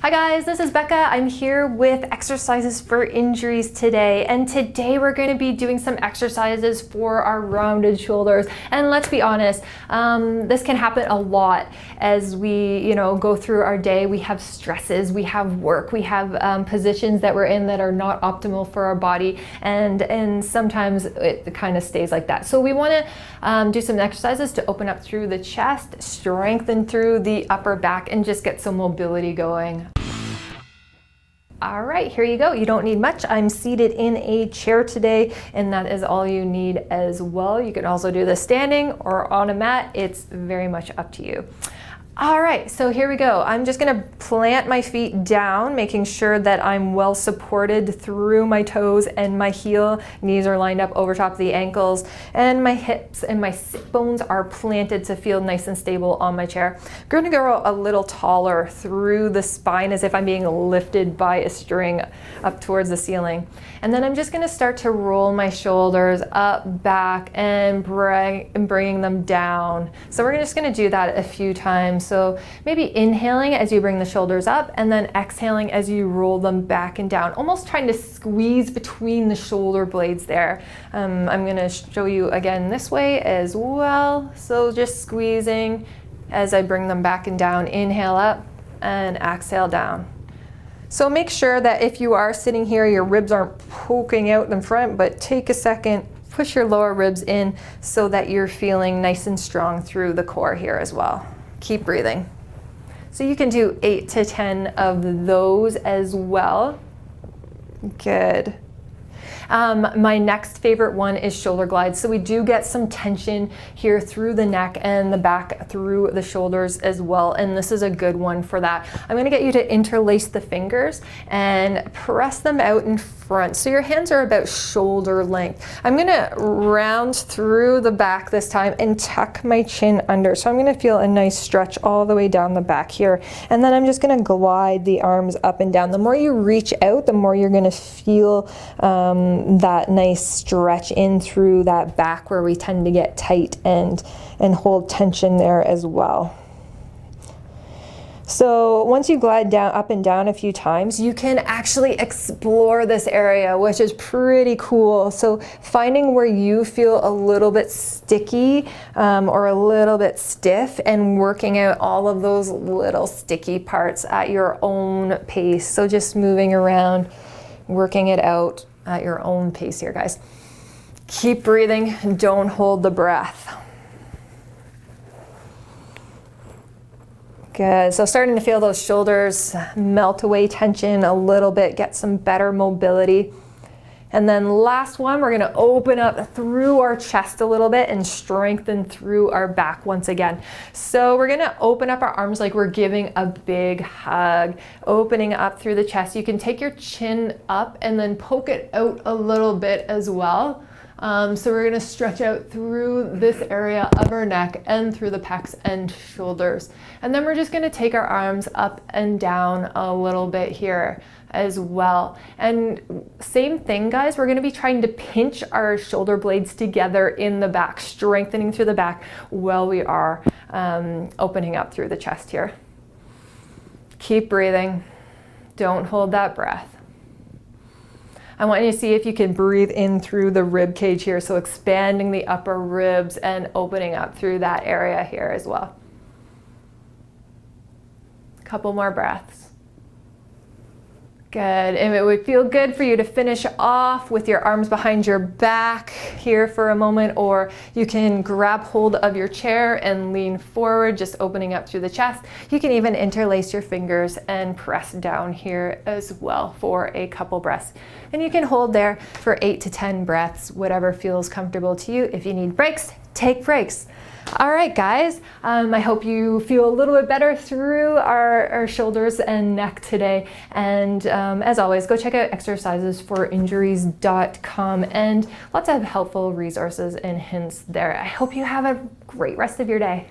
Hi guys, this is Becca. I'm here with exercises for injuries today, and today we're going to be doing some exercises for our rounded shoulders. And let's be honest, this can happen a lot as we go through our day. We have stresses, we have work, we have positions that we're in that are not optimal for our body, and sometimes it kind of stays like that. So we want to do some exercises to open up through the chest, strengthen through the upper back, and just get some mobility going. All right, here you go. You don't need much. I'm seated in a chair today, and that is all you need as well. You can also do this standing or on a mat. It's very much up to you. All right, so here we go. I'm just gonna plant my feet down, making sure that I'm well supported through my toes and my heel. Knees are lined up over top of the ankles, and my hips and my sit bones are planted to feel nice and stable on my chair. I'm gonna go a little taller through the spine as if I'm being lifted by a string up towards the ceiling. And then I'm just gonna start to roll my shoulders up, back, and bringing them down. So we're just gonna do that a few times. So maybe inhaling as you bring the shoulders up, and then exhaling as you roll them back and down, almost trying to squeeze between the shoulder blades there. I'm gonna show you again this way as well. So just squeezing as I bring them back and down. Inhale up and exhale down. So make sure that if you are sitting here, your ribs aren't poking out in front, but take a second, push your lower ribs in so that you're feeling nice and strong through the core here as well. Keep breathing. So you can do 8 to 10 of those as well. Good. My next favorite one is shoulder glides. So we do get some tension here through the neck and the back through the shoulders as well. And this is a good one for that. I'm gonna get you to interlace the fingers and press them out in front. So your hands are about shoulder length. I'm gonna round through the back this time and tuck my chin under. So I'm gonna feel a nice stretch all the way down the back here. And then I'm just gonna glide the arms up and down. The more you reach out, the more you're gonna feel that nice stretch in through that back where we tend to get tight and hold tension there as well. So once you glide down, up and down a few times, you can actually explore this area, which is pretty cool. So finding where you feel a little bit sticky or a little bit stiff, and working out all of those little sticky parts at your own pace. So just moving around, working it out at your own pace here, guys. Keep breathing, don't hold the breath. Good, so starting to feel those shoulders melt away tension a little bit, get some better mobility. And then last one, we're gonna open up through our chest a little bit and strengthen through our back once again. So we're gonna open up our arms like we're giving a big hug, opening up through the chest. You can take your chin up and then poke it out a little bit as well. So we're gonna stretch out through this area of our neck and through the pecs and shoulders. And then we're just gonna take our arms up and down a little bit here as well. And same thing, guys, we're gonna be trying to pinch our shoulder blades together in the back, strengthening through the back while we are opening up through the chest here. Keep breathing, don't hold that breath. I want you to see if you can breathe in through the rib cage here, so expanding the upper ribs and opening up through that area here as well. A couple more breaths. Good, and it would feel good for you to finish off with your arms behind your back here for a moment, or you can grab hold of your chair and lean forward, just opening up through the chest. You can even interlace your fingers and press down here as well for a couple breaths. And you can hold there for 8 to 10 breaths, whatever feels comfortable to you. If you need breaks, take breaks. All right, guys, I hope you feel a little bit better through our shoulders and neck today. And as always, go check out exercisesforinjuries.com and lots of helpful resources and hints there. I hope you have a great rest of your day.